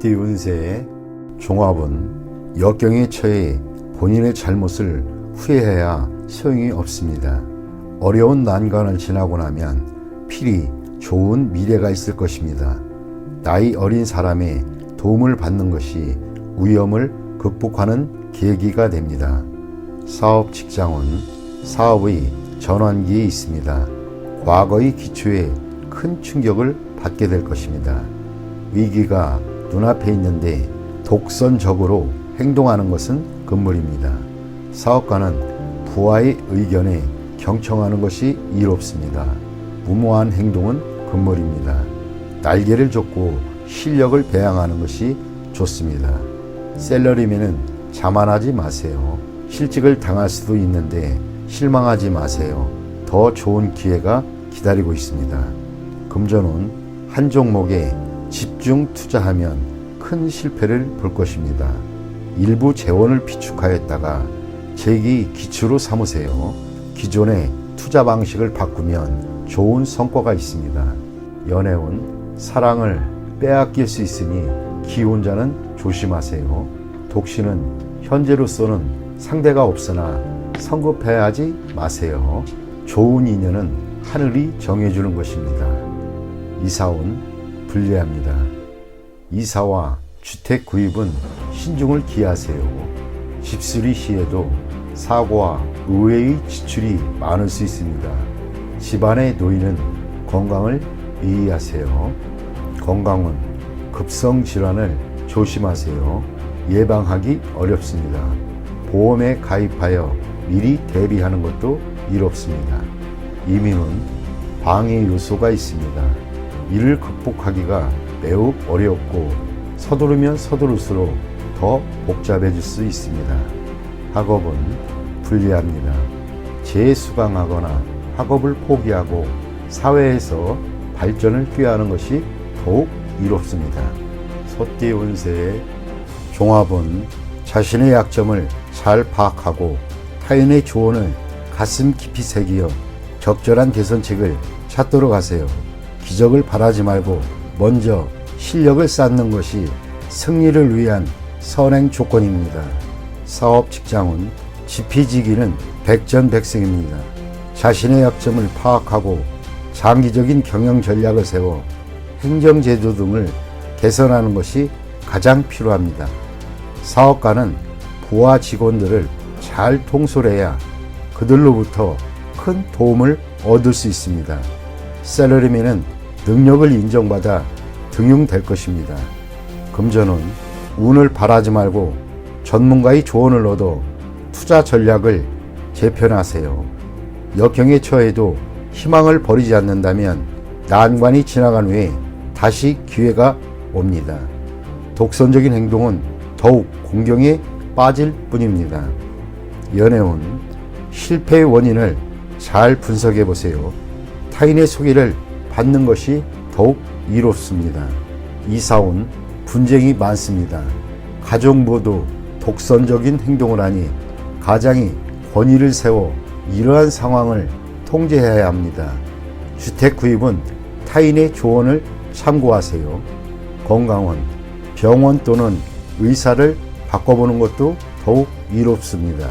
범띠 운세의 종합은 역경에 처해 본인의 잘못을 후회해야 소용이 없습니다. 어려운 난관을 지나고 나면 필히 좋은 미래가 있을 것입니다. 나이 어린 사람의 도움을 받는 것이 위험을 극복하는 계기가 됩니다. 사업 직장은 사업의 전환기에 있습니다. 과거의 기초에 큰 충격을 받게 될 것입니다. 위기가 눈앞에 있는데 독선적으로 행동하는 것은 금물입니다. 사업가는 부하의 의견에 경청하는 것이 이롭습니다. 무모한 행동은 금물입니다. 날개를 쫓고 실력을 배양하는 것이 좋습니다. 셀러리맨은 자만하지 마세요. 실직을 당할 수도 있는데 실망하지 마세요. 더 좋은 기회가 기다리고 있습니다. 금전운 한 종목에 집중 투자하면 큰 실패를 볼 것입니다. 일부 재원을 비축하였다가 재기 기초로 삼으세요. 기존의 투자 방식을 바꾸면 좋은 성과가 있습니다. 연애운 사랑을 빼앗길 수 있으니 기혼자는 조심하세요. 독신은 현재로서는 상대가 없으나 성급해하지 마세요. 좋은 인연은 하늘이 정해주는 것입니다. 이사운 불리합니다. 이사와 주택 구입은 신중을 기하세요. 집수리 시에도 사고와 의외의 지출이 많을 수 있습니다. 집안의 노인은 건강을 유의하세요. 건강은 급성 질환을 조심하세요. 예방하기 어렵습니다. 보험에 가입하여 미리 대비하는 것도 이롭습니다. 이민은 방해 요소가 있습니다. 이를 극복하기가 매우 어렵고 서두르면 서두를수록 더 복잡해질 수 있습니다. 학업은 불리합니다. 재수강하거나 학업을 포기하고 사회에서 발전을 꾀하는 것이 더욱 이롭습니다. 소띠 운세의 종합은 자신의 약점을 잘 파악하고 타인의 조언을 가슴 깊이 새기어 적절한 개선책을 찾도록 하세요. 기적을 바라지 말고 먼저 실력을 쌓는 것이 승리를 위한 선행 조건입니다. 사업 직장은 지피지기는 백전백승입니다. 자신의 약점을 파악하고 장기적인 경영 전략을 세워 행정제도 등을 개선하는 것이 가장 필요합니다. 사업가는 부하 직원들을 잘 통솔해야 그들로부터 큰 도움을 얻을 수 있습니다. 셀러리맨은 능력을 인정받아 등용될 것입니다. 금전은 운을 바라지 말고 전문가의 조언을 얻어 투자 전략을 재편하세요. 역경에 처해도 희망을 버리지 않는다면 난관이 지나간 후에 다시 기회가 옵니다. 독선적인 행동은 더욱 공경에 빠질 뿐입니다. 연애운 실패의 원인을 잘 분석해 보세요. 타인의 소개를 받는 것이 더욱 이롭습니다. 이사운 분쟁이 많습니다. 가족 모두 독선적인 행동을 하니 가장이 권위를 세워 이러한 상황을 통제해야 합니다. 주택 구입은 타인의 조언을 참고하세요. 건강은 병원 또는 의사를 바꿔보는 것도 더욱 이롭습니다.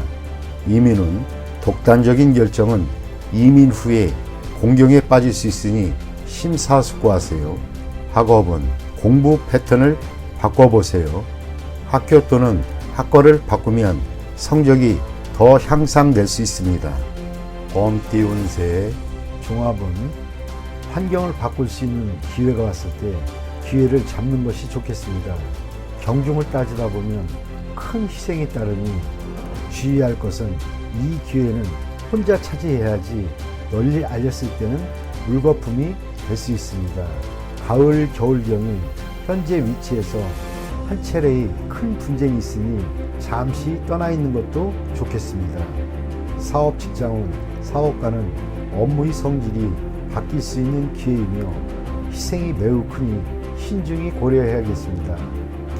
이민은 독단적인 결정은 이민 후에 공경에 빠질 수 있으니 심사숙고하세요. 학업은 공부 패턴을 바꿔보세요. 학교 또는 학과를 바꾸면 성적이 더 향상될 수 있습니다. 범띠 운세의 종합은 환경을 바꿀 수 있는 기회가 왔을 때 기회를 잡는 것이 좋겠습니다. 경중을 따지다 보면 큰 희생이 따르니 주의할 것은 이 기회는 혼자 차지해야지 널리 알렸을 때는 물거품이 될 수 있습니다. 가을 겨울경에 현재 위치에서 한 차례의 큰 분쟁이 있으니 잠시 떠나 있는 것도 좋겠습니다. 사업 직장은 사업가는 업무의 성질이 바뀔 수 있는 기회이며 희생이 매우 크니 신중히 고려해야겠습니다.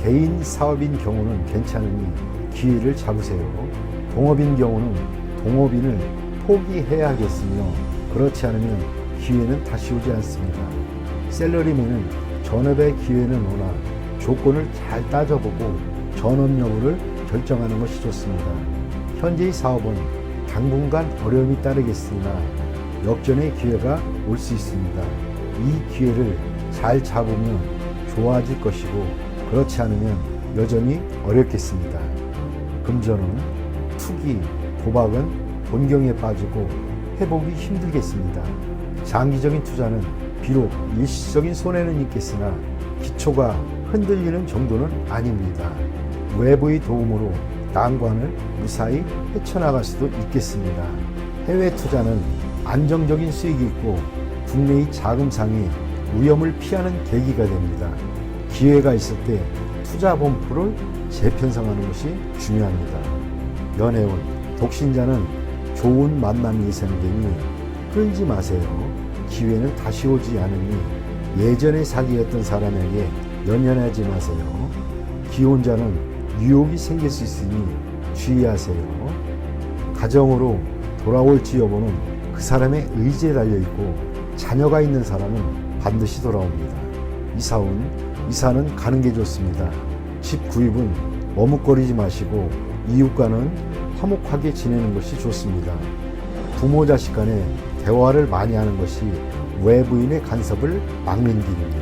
개인 사업인 경우는 괜찮으니 기회를 잡으세요. 동업인 경우는 동업인을 포기해야겠으며 그렇지 않으면 기회는 다시 오지 않습니다. 셀러리맨은 전업의 기회는 오나 조건을 잘 따져보고 전업 여부를 결정하는 것이 좋습니다. 현재의 사업은 당분간 어려움이 따르겠으나 역전의 기회가 올 수 있습니다. 이 기회를 잘 잡으면 좋아질 것이고 그렇지 않으면 여전히 어렵겠습니다. 금전은 투기, 도박은 본경에 빠지고 회복이 힘들겠습니다. 장기적인 투자는 비록 일시적인 손해는 있겠으나 기초가 흔들리는 정도는 아닙니다. 외부의 도움으로 난관을 무사히 헤쳐나갈 수도 있겠습니다. 해외 투자는 안정적인 수익이 있고 국내의 자금상이 위험을 피하는 계기가 됩니다. 기회가 있을 때 투자 범프를 재편성하는 것이 중요합니다. 연애운, 독신자는 좋은 만남이 예상되니 끌지 마세요. 기회는 다시 오지 않으니 예전에 사귀었던 사람에게 연연하지 마세요. 기혼자는 유혹이 생길 수 있으니 주의하세요. 가정으로 돌아올지 여부는 그 사람의 의지에 달려있고 자녀가 있는 사람은 반드시 돌아옵니다. 이사는 가는 게 좋습니다. 집 구입은 머뭇거리지 마시고 이웃과는 화목하게 지내는 것이 좋습니다. 부모 자식 간에 대화를 많이 하는 것이 외부인의 간섭을 막는 길입니다.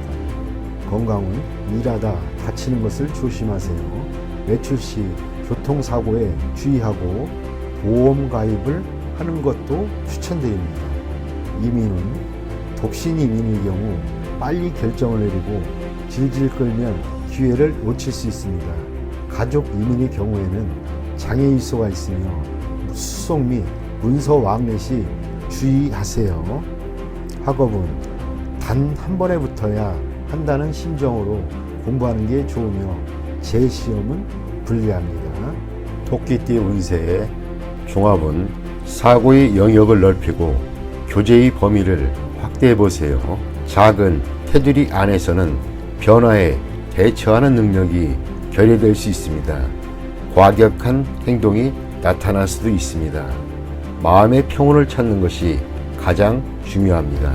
건강은 일하다 다치는 것을 조심하세요. 외출 시 교통사고에 주의하고 보험 가입을 하는 것도 추천드립니다. 이민은 독신 이민의 경우 빨리 결정을 내리고 질질 끌면 기회를 놓칠 수 있습니다. 가족 이민의 경우에는 장애일소가 있으며 수속 및 문서 왕래 시 주의하세요. 학업은 단 한 번에 붙어야 한다는 심정으로 공부하는 게 좋으며 재시험은 불리합니다. 토끼띠 운세의 종합은 사고의 영역을 넓히고 교제의 범위를 확대해 보세요. 작은 테두리 안에서는 변화에 대처하는 능력이 결여될 수 있습니다. 과격한 행동이 나타날 수도 있습니다. 마음의 평온을 찾는 것이 가장 중요합니다.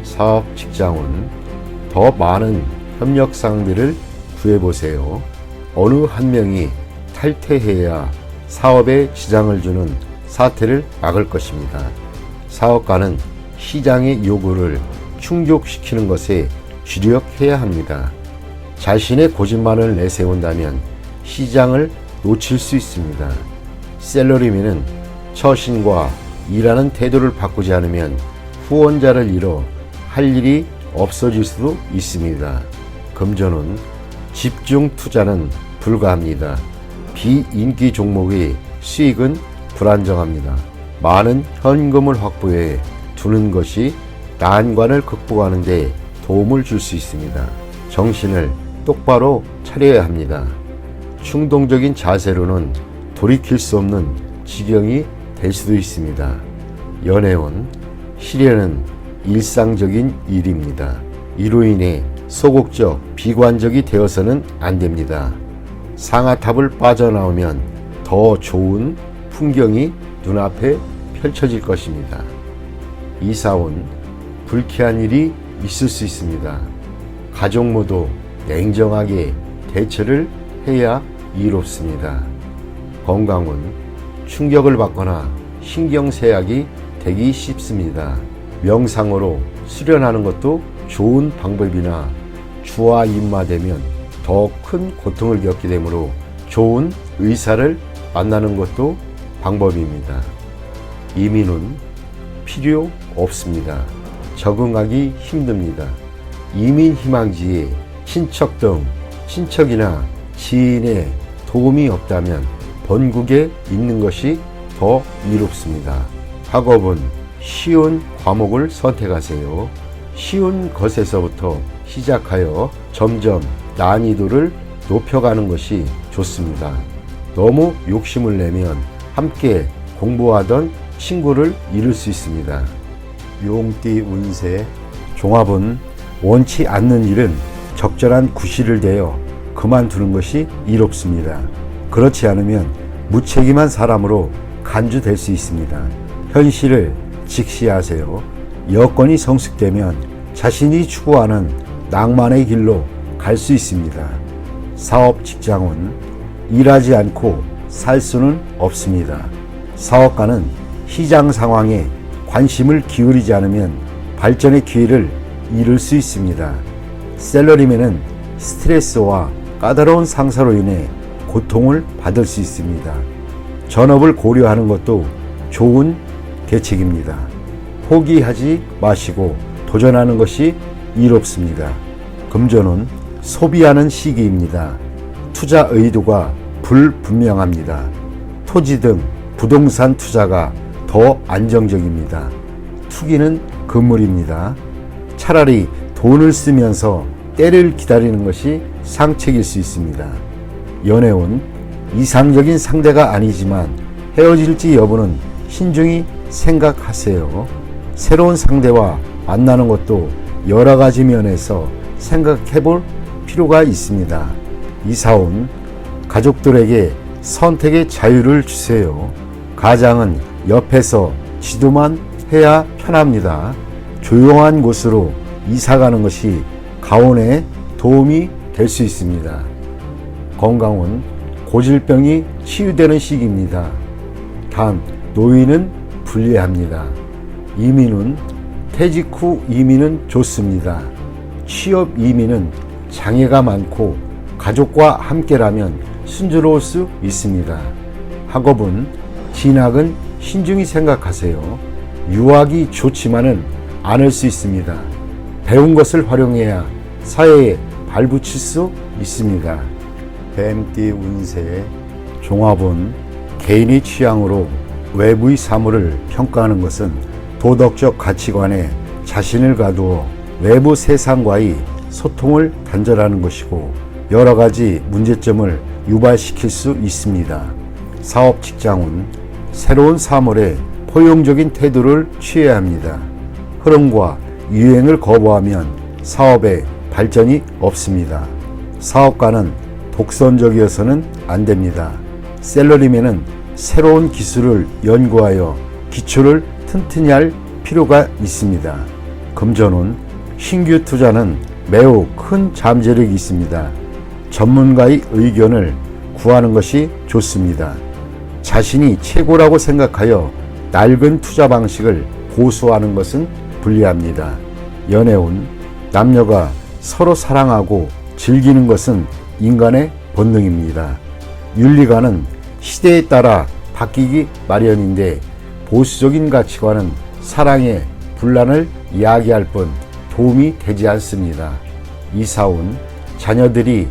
사업 직장은 더 많은 협력상들을 구해보세요. 어느 한 명이 탈퇴해야 사업에 지장을 주는 사태를 막을 것입니다. 사업가는 시장의 요구를 충족시키는 것에 주력해야 합니다. 자신의 고집만을 내세운다면 시장을 놓칠 수 있습니다. 셀러리맨은 처신과 일하는 태도를 바꾸지 않으면 후원자를 잃어 할 일이 없어질 수도 있습니다. 금전은 집중 투자는 불가합니다. 비인기 종목의 수익은 불안정합니다. 많은 현금을 확보해 두는 것이 난관을 극복하는 데 도움을 줄 수 있습니다. 정신을 똑바로 차려야 합니다. 충동적인 자세로는 돌이킬 수 없는 지경이 될 수도 있습니다. 연애운, 시련은 일상적인 일입니다. 이로 인해 소극적, 비관적이 되어서는 안 됩니다. 상아탑을 빠져나오면 더 좋은 풍경이 눈앞에 펼쳐질 것입니다. 이사운, 불쾌한 일이 있을 수 있습니다. 가족 모두 냉정하게 대처를 해야 이롭습니다. 건강은 충격을 받거나 신경쇠약이 되기 쉽습니다. 명상으로 수련하는 것도 좋은 방법이나 주와 입마되면 더 큰 고통을 겪게 되므로 좋은 의사를 만나는 것도 방법입니다. 이민은 필요 없습니다. 적응하기 힘듭니다. 이민 희망지에 친척 등 친척이나 지인의 도움이 없다면 본국에 있는 것이 더 이롭습니다. 학업은 쉬운 과목을 선택하세요. 쉬운 것에서부터 시작하여 점점 난이도를 높여가는 것이 좋습니다. 너무 욕심을 내면 함께 공부하던 친구를 잃을 수 있습니다. 용띠 운세 종합은 원치 않는 일은 적절한 구실을 대어 그만두는 것이 이롭습니다. 그렇지 않으면 무책임한 사람으로 간주될 수 있습니다. 현실을 직시하세요. 여건이 성숙되면 자신이 추구하는 낭만의 길로 갈 수 있습니다. 사업 직장운 일하지 않고 살 수는 없습니다. 사업가는 시장 상황에 관심을 기울이지 않으면 발전의 기회를 잃을 수 있습니다. 셀러리맨은 스트레스와 까다로운 상사로 인해 고통을 받을 수 있습니다. 전업을 고려하는 것도 좋은 대책입니다. 포기하지 마시고 도전하는 것이 이롭습니다. 금전은 소비하는 시기입니다. 투자 의도가 불분명합니다. 토지 등 부동산 투자가 더 안정적입니다. 투기는 금물입니다. 차라리 돈을 쓰면서 때를 기다리는 것이 상책일 수 있습니다. 연애운 이상적인 상대가 아니지만 헤어질지 여부는 신중히 생각하세요. 새로운 상대와 만나는 것도 여러 가지 면에서 생각해 볼 필요가 있습니다. 이사온 가족들에게 선택의 자유를 주세요. 가장은 옆에서 지도만 해야 편합니다. 조용한 곳으로 이사 가는 것이 가온에 도움이 될 수 있습니다. 건강은 고질병이 치유되는 시기입니다. 단 노인은 불리합니다. 이민은 퇴직 후 이민은 좋습니다. 취업 이민은 장애가 많고 가족과 함께라면 순조로울 수 있습니다. 학업은 진학은 신중히 생각하세요. 유학이 좋지만은 않을 수 있습니다. 배운 것을 활용해야 사회에 발붙일 수 있습니다. 뱀띠 운세 종합은 개인의 취향으로 외부의 사물을 평가하는 것은 도덕적 가치관에 자신을 가두어 외부 세상과의 소통을 단절하는 것이고 여러 가지 문제점을 유발시킬 수 있습니다. 사업 직장은 새로운 사물에 포용적인 태도를 취해야 합니다. 흐름과 유행을 거부하면 사업에 발전이 없습니다. 사업가는 독선적이어서는 안 됩니다. 셀러리맨은 새로운 기술을 연구하여 기초를 튼튼히 할 필요가 있습니다. 금전운 신규 투자는 매우 큰 잠재력이 있습니다. 전문가의 의견을 구하는 것이 좋습니다. 자신이 최고라고 생각하여 낡은 투자 방식을 고수하는 것은 불리합니다. 연애운 남녀가 서로 사랑하고 즐기는 것은 인간의 본능입니다. 윤리관은 시대에 따라 바뀌기 마련인데 보수적인 가치관은 사랑의 분란을 이야기할 뿐 도움이 되지 않습니다. 이사운 자녀들이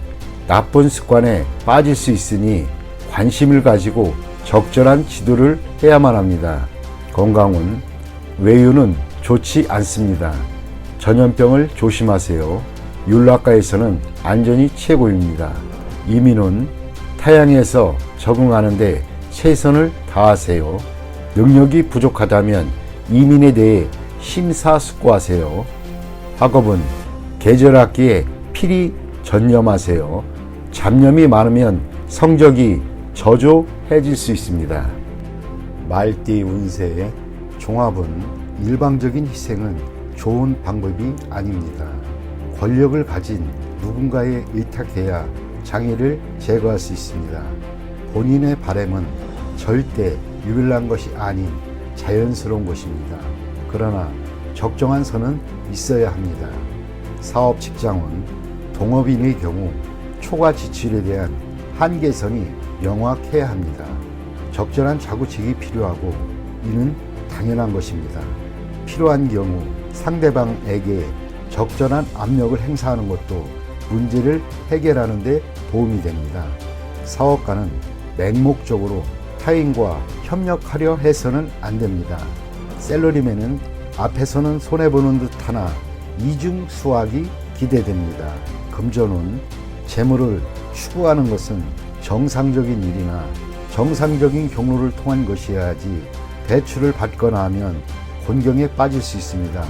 나쁜 습관에 빠질 수 있으니 관심을 가지고 적절한 지도를 해야만 합니다. 건강은 외유는 좋지 않습니다. 전염병을 조심하세요. 윤락가에서는 안전이 최고입니다. 이민은 타향에서 적응하는데 최선을 다하세요. 능력이 부족하다면 이민에 대해 심사숙고하세요. 학업은 계절학기에 필히 전념하세요. 잡념이 많으면 성적이 저조해질 수 있습니다. 말띠 운세의 종합은 일방적인 희생은 좋은 방법이 아닙니다. 권력을 가진 누군가에 의탁해야 장애를 제거할 수 있습니다. 본인의 바람은 절대 유별난 것이 아닌 자연스러운 것입니다. 그러나 적정한 선은 있어야 합니다. 사업 직장은 동업인의 경우 초과 지출에 대한 한계선이 명확해야 합니다. 적절한 자구책이 필요하고 이는 당연한 것입니다. 필요한 경우 상대방에게 적절한 압력을 행사하는 것도 문제를 해결하는 데 도움이 됩니다. 사업가는 맹목적으로 타인과 협력하려 해서는 안 됩니다. 셀러리맨은 앞에서는 손해보는 듯 하나 이중 수확이 기대됩니다. 금전은 재물을 추구하는 것은 정상적인 일이나 정상적인 경로를 통한 것이어야지 대출을 받거나 하면 곤경에 빠질 수 있습니다.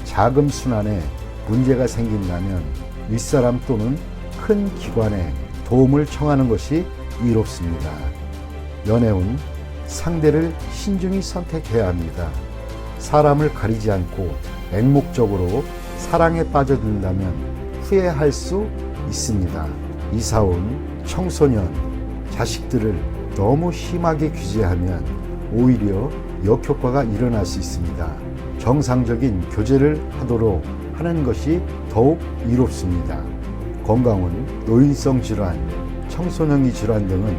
자금 순환에 문제가 생긴다면 윗사람 또는 큰 기관에 도움을 청하는 것이 이롭습니다. 연애운 상대를 신중히 선택해야 합니다. 사람을 가리지 않고 맹목적으로 사랑에 빠져든다면 후회할 수 있습니다. 이사온 청소년, 자식들을 너무 심하게 규제하면 오히려 역효과가 일어날 수 있습니다. 정상적인 교제를 하도록 하는 것이 더욱 이롭습니다. 건강은 노인성 질환, 청소년기 질환 등은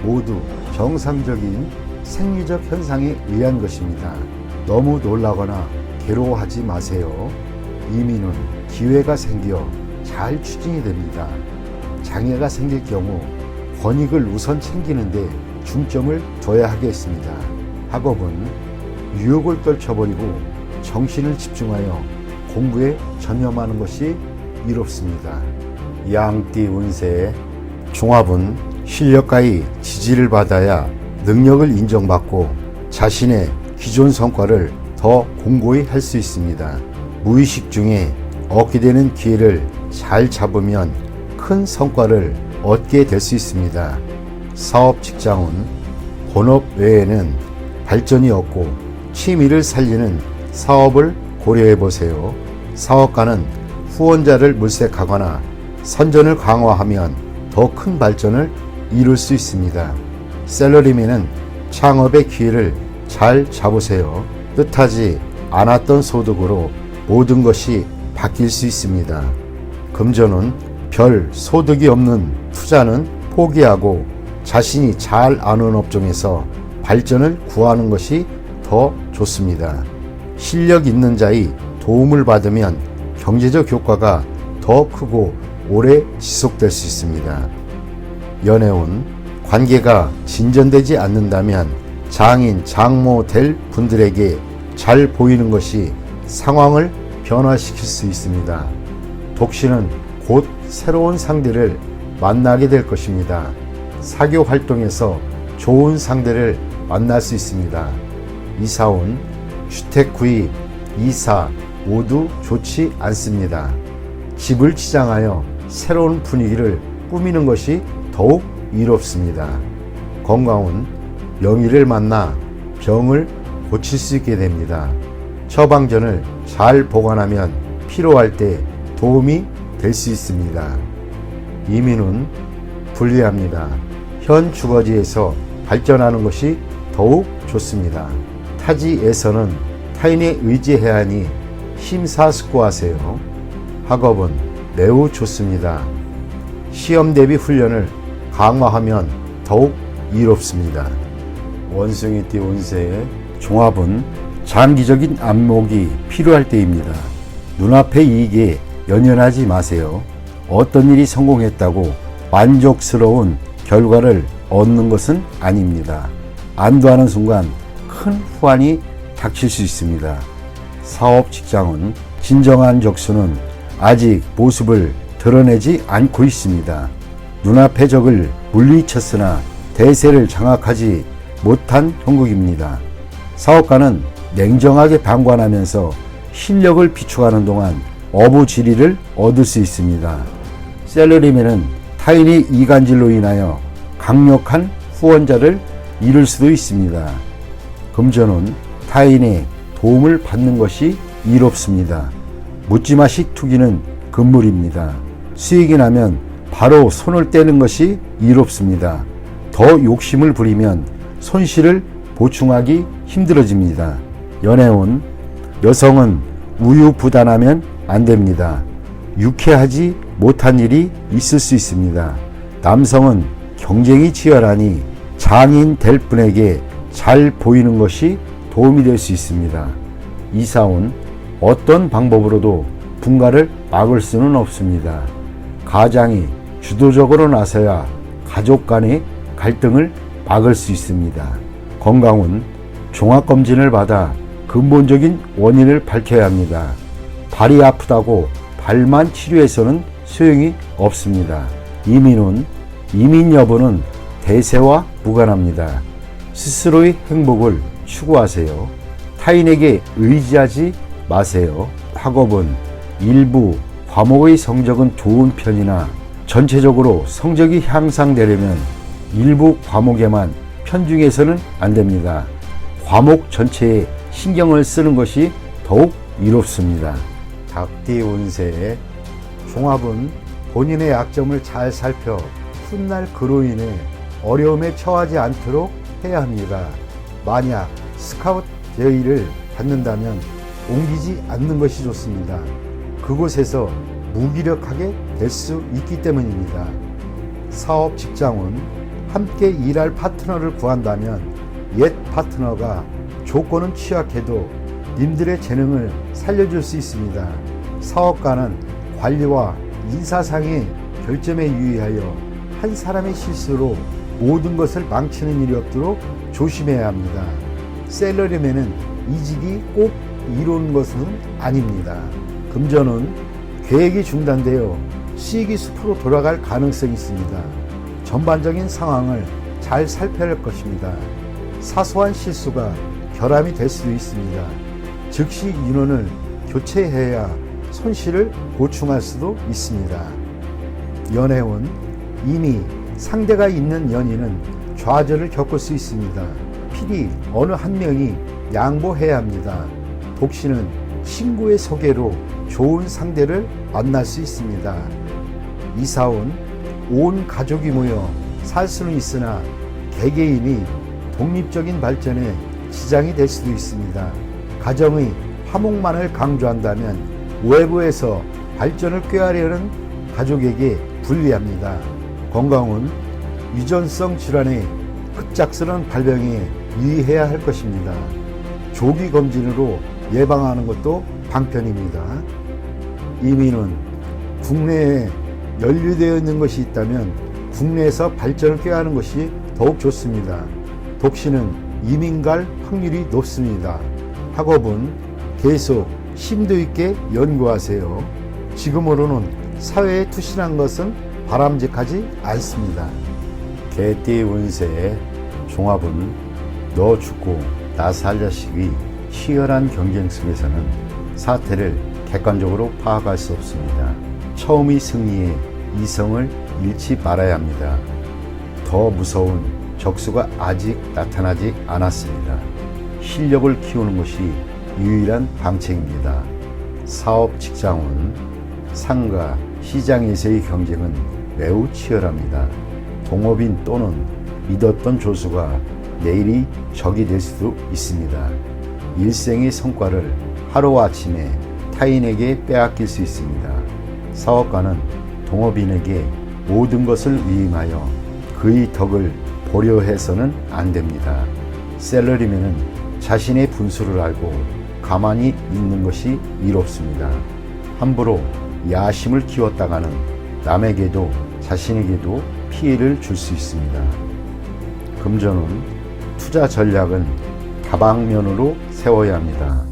모두 정상적인 생리적 현상에 의한 것입니다. 너무 놀라거나 괴로워하지 마세요. 이민은 기회가 생겨 잘 추진이 됩니다. 장애가 생길 경우 권익을 우선 챙기는데 중점을 둬야 하겠습니다. 학업은 유혹을 떨쳐버리고 정신을 집중하여 공부에 전념하는 것이 이롭습니다. 양띠 운세. 종합은 실력가의 지지를 받아야 능력을 인정받고 자신의 기존 성과를 더 공고히 할 수 있습니다. 무의식 중에 얻게 되는 기회를 잘 잡으면 큰 성과를 얻게 될 수 있습니다. 사업 직장은 본업 외에는 발전이 없고 취미를 살리는 사업을 고려해 보세요. 사업가는 후원자를 물색하거나 선전을 강화하면 더 큰 발전을 이룰 수 있습니다. 셀러리맨은 창업의 기회를 잘 잡으세요. 뜻하지 않았던 소득으로 모든 것이 바뀔 수 있습니다. 금전은 별 소득이 없는 투자는 포기하고 자신이 잘 아는 업종에서 발전을 구하는 것이 더 좋습니다. 실력 있는 자의 도움을 받으면 경제적 효과가 더 크고 오래 지속될 수 있습니다. 연애운 관계가 진전되지 않는다면 장인, 장모 될 분들에게 잘 보이는 것이 상황을 변화시킬 수 있습니다. 독신은 곧 새로운 상대를 만나게 될 것입니다. 사교 활동에서 좋은 상대를 만날 수 있습니다. 이사온 주택 구입, 이사 모두 좋지 않습니다. 집을 치장하여 새로운 분위기를 꾸미는 것이 더욱 이롭습니다. 건강은 명의를 만나 병을 고칠 수 있게 됩니다. 처방전을 잘 보관하면 필요할 때 도움이 될 수 있습니다. 이민은 불리합니다. 현 주거지에서 발전하는 것이 더욱 좋습니다. 타지에서는 타인에 의지해야 하니 심사숙고하세요. 학업은 매우 좋습니다. 시험 대비 훈련을 강화하면 더욱 이롭습니다. 원숭이띠 운세. 종합은 장기적인 안목이 필요할 때입니다. 눈앞의 이익에 연연하지 마세요. 어떤 일이 성공했다고 만족스러운 결과를 얻는 것은 아닙니다. 안도하는 순간 큰 후환이 닥칠 수 있습니다. 사업 직장은 진정한 적수는 아직 모습을 드러내지 않고 있습니다. 눈앞의 적을 물리쳤으나 대세를 장악하지 못한 형국입니다. 사업가는 냉정하게 방관하면서 실력을 비축하는 동안 어부지리를 얻을 수 있습니다. 셀러리맨은 타인의 이간질로 인하여 강력한 후원자를 잃을 수도 있습니다. 금전은 타인의 도움을 받는 것이 이롭습니다. 묻지마식 투기는 금물입니다. 수익이 나면 바로 손을 떼는 것이 이롭습니다. 더 욕심을 부리면 손실을 보충하기 힘들어집니다. 연애운 여성은 우유부단하면 안 됩니다. 유쾌하지 못한 일이 있을 수 있습니다. 남성은 경쟁이 치열하니 장인 될 분에게 잘 보이는 것이 도움이 될 수 있습니다. 이사온 어떤 방법으로도 분가를 막을 수는 없습니다. 가장이 주도적으로 나서야 가족 간의 갈등을 막을 수 있습니다. 건강은 종합검진을 받아 근본적인 원인을 밝혀야 합니다. 발이 아프다고 발만 치료해서는 소용이 없습니다. 이민 여부는 대세와 무관합니다. 스스로의 행복을 추구하세요. 타인에게 의지하지 마세요. 학업은 일부 과목의 성적은 좋은 편이나 전체적으로 성적이 향상되려면 일부 과목에만 편중해서는 안 됩니다. 과목 전체에 신경을 쓰는 것이 더욱 이롭습니다. 닭띠 운세. 종합은 본인의 약점을 잘 살펴 훗날 그로 인해 어려움에 처하지 않도록 해야 합니다. 만약 스카우트 제의를 받는다면 옮기지 않는 것이 좋습니다. 그곳에서 무기력하게 될 수 있기 때문입니다. 사업 직장은 함께 일할 파트너를 구한다면 옛 파트너가 조건은 취약해도 님들의 재능을 살려줄 수 있습니다. 사업가는 관리와 인사상의 결점에 유의하여 한 사람의 실수로 모든 것을 망치는 일이 없도록 조심해야 합니다. 샐러리맨은 이직이 꼭 이루는 것은 아닙니다. 금전은 계획이 중단되어 수익이 숲으로 돌아갈 가능성이 있습니다. 전반적인 상황을 잘 살펴야 할 것입니다. 사소한 실수가 결함이 될 수도 있습니다. 즉시 인원을 교체해야 손실을 보충할 수도 있습니다. 연애운 이미 상대가 있는 연인은 좌절을 겪을 수 있습니다. 필히 어느 한 명이 양보해야 합니다. 독신은 친구의 소개로 좋은 상대를 만날 수 있습니다. 이사온 온 가족이 모여 살 수는 있으나 개개인이 독립적인 발전에 지장이 될 수도 있습니다. 가정의 화목만을 강조한다면 외부에서 발전을 꾀하려는 가족에게 불리합니다. 건강은 유전성 질환의 급작스러운 발병에 유의해야 할 것입니다. 조기 검진으로 예방하는 것도 방편입니다. 이민은 국내에 연루되어 있는 것이 있다면 국내에서 발전을 꾀하는 것이 더욱 좋습니다. 독신은 이민 갈 확률이 높습니다. 학업은 계속 심도 있게 연구하세요. 지금으로는 사회에 투신한 것은 바람직하지 않습니다. 개띠 운세의 종합은 너 죽고 나 살 자식이 치열한 경쟁 속에서는 사태를 객관적으로 파악할 수 없습니다. 처음이 승리에 이성을 잃지 말아야 합니다. 더 무서운 적수가 아직 나타나지 않았습니다. 실력을 키우는 것이 유일한 방책입니다. 사업 직장은 상가, 시장에서의 경쟁은 매우 치열합니다. 동업인 또는 믿었던 조수가 내일이 적이 될 수도 있습니다. 일생의 성과를 하루아침에 타인에게 빼앗길 수 있습니다. 사업가는 동업인에게 모든 것을 위임하여 그의 덕을 보려 해서는 안 됩니다. 샐러리맨은 자신의 분수를 알고 가만히 있는 것이 이롭습니다. 함부로 야심을 키웠다가는 남에게도 자신에게도 피해를 줄 수 있습니다. 금전은 투자 전략은 다방면으로 세워야 합니다.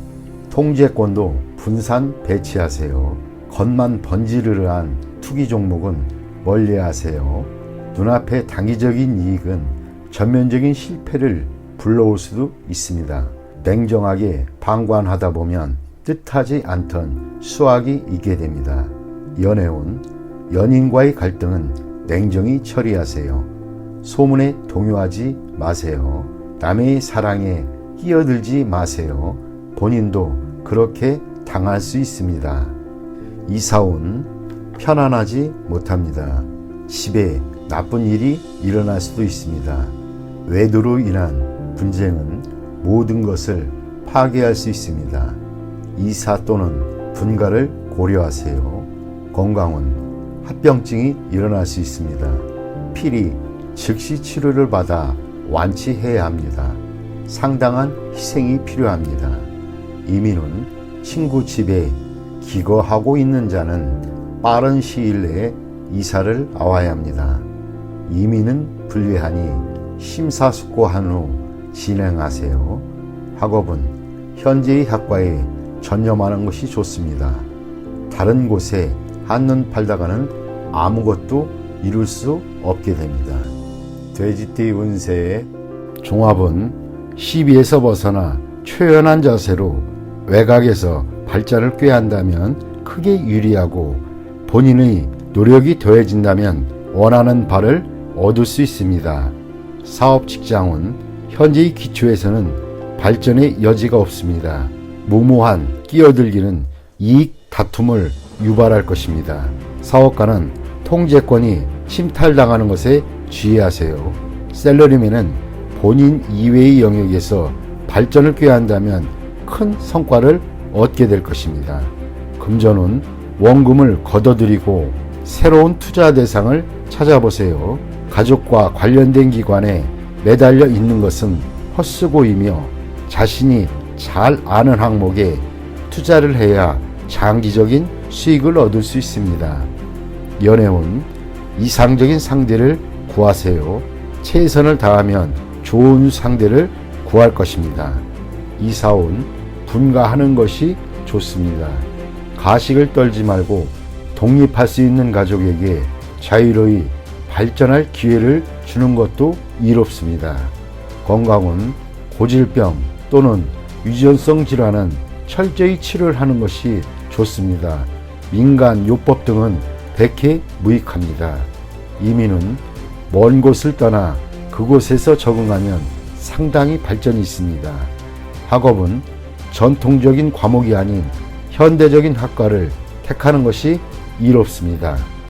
통제권도 분산 배치하세요. 겉만 번지르르한 투기 종목은 멀리하세요. 눈앞의 단기적인 이익은 전면적인 실패를 불러올 수도 있습니다. 냉정하게 방관하다 보면 뜻하지 않던 수확이 있게 됩니다. 연애운 연인과의 갈등은 냉정히 처리하세요. 소문에 동요하지 마세요. 남의 사랑에 끼어들지 마세요. 본인도 그렇게 당할 수 있습니다. 이사온 편안하지 못합니다. 집에 나쁜 일이 일어날 수도 있습니다. 외도로 인한 분쟁은 모든 것을 파괴할 수 있습니다. 이사 또는 분가를 고려하세요. 건강은 합병증이 일어날 수 있습니다. 필히 즉시 치료를 받아 완치해야 합니다. 상당한 희생이 필요합니다. 이민은 친구 집에 기거하고 있는 자는 빠른 시일 내에 이사를 나와야 합니다. 이민은 불리하니 심사숙고한 후 진행하세요. 학업은 현재의 학과에 전념하는 것이 좋습니다. 다른 곳에 한눈 팔다가는 아무것도 이룰 수 없게 됩니다. 돼지띠 운세의 종합은 시비에서 벗어나 초연한 자세로 외곽에서 발전을 꾀한다면 크게 유리하고 본인의 노력이 더해진다면 원하는 바를 얻을 수 있습니다. 사업 직장은 현재의 기초에서는 발전의 여지가 없습니다. 무모한 끼어들기는 이익 다툼을 유발할 것입니다. 사업가는 통제권이 침탈당하는 것에 주의하세요. 샐러리맨은 본인 이외의 영역에서 발전을 꾀한다면 큰 성과를 얻게 될 것입니다. 금전운, 원금을 걷어들이고 새로운 투자 대상을 찾아보세요. 가족과 관련된 기관에 매달려 있는 것은 헛수고이며 자신이 잘 아는 항목에 투자를 해야 장기적인 수익을 얻을 수 있습니다. 연애운, 이상적인 상대를 구하세요. 최선을 다하면 좋은 상대를 구할 것입니다. 이사운, 분가하는 것이 좋습니다. 가식을 떨지 말고 독립할 수 있는 가족에게 자유로이 발전할 기회를 주는 것도 이롭습니다. 건강은 고질병 또는 유전성 질환은 철저히 치료를 하는 것이 좋습니다. 민간 요법 등은 백해 무익합니다. 이민은 먼 곳을 떠나 그곳에서 적응하면 상당히 발전이 있습니다. 학업은 전통적인 과목이 아닌 현대적인 학과를 택하는 것이 이롭습니다.